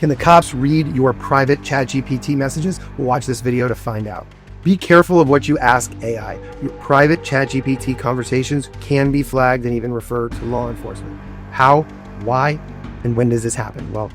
Can the cops read your private ChatGPT messages? We'll watch this video to find out. Be careful of what you ask AI. Your private ChatGPT conversations can be flagged and even referred to law enforcement. How, why, and when does this happen? Well,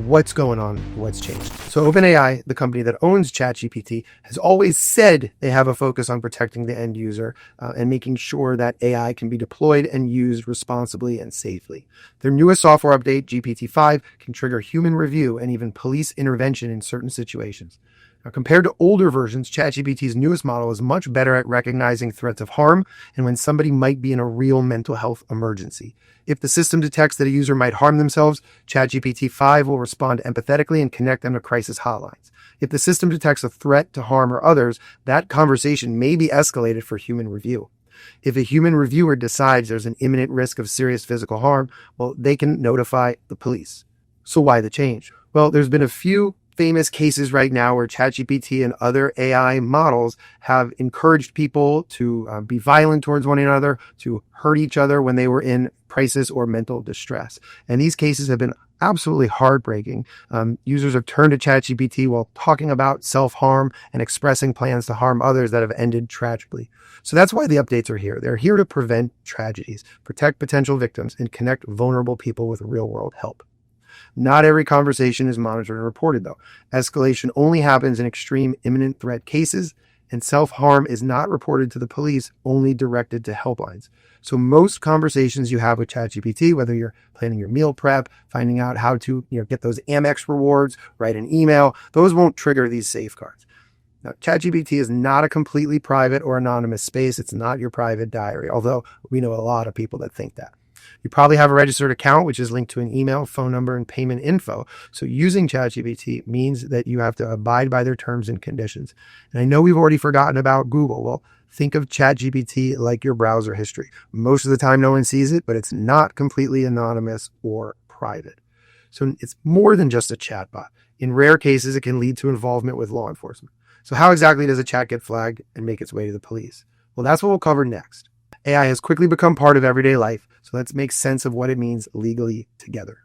what's going on? What's changed? So OpenAI, the company that owns ChatGPT, has always said they have a focus on protecting the end user and making sure that AI can be deployed and used responsibly and safely. Their newest software update, GPT-5, can trigger human review and even police intervention in certain situations. Now, compared to older versions, ChatGPT's newest model is much better at recognizing threats of harm and when somebody might be in a real mental health emergency. If the system detects that a user might harm themselves, ChatGPT-5 will respond empathetically and connect them to crisis hotlines. If the system detects a threat to harm or others, that conversation may be escalated for human review. If a human reviewer decides there's an imminent risk of serious physical harm, well, they can notify the police. So why the change? Well, there's been a few famous cases right now where ChatGPT and other AI models have encouraged people to be violent towards one another, to hurt each other when they were in crisis or mental distress. And these cases have been absolutely heartbreaking. Users have turned to ChatGPT while talking about self-harm and expressing plans to harm others that have ended tragically. So that's why the updates are here. They're here to prevent tragedies, protect potential victims, and connect vulnerable people with real-world help. Not every conversation is monitored and reported, though. Escalation only happens in extreme imminent threat cases, and self-harm is not reported to the police, only directed to helplines. So most conversations you have with ChatGPT, whether you're planning your meal prep, finding out how to get those Amex rewards, write an email, those won't trigger these safeguards. Now, ChatGPT is not a completely private or anonymous space. It's not your private diary, although we know a lot of people that think that. You probably have a registered account, which is linked to an email, phone number, and payment info. So using ChatGPT means that you have to abide by their terms and conditions. And I know we've already forgotten about Google. Well, think of ChatGPT like your browser history. Most of the time, no one sees it, but it's not completely anonymous or private. So it's more than just a chatbot. In rare cases, it can lead to involvement with law enforcement. So how exactly does a chat get flagged and make its way to the police? Well, that's what we'll cover next. AI has quickly become part of everyday life, so let's make sense of what it means legally together.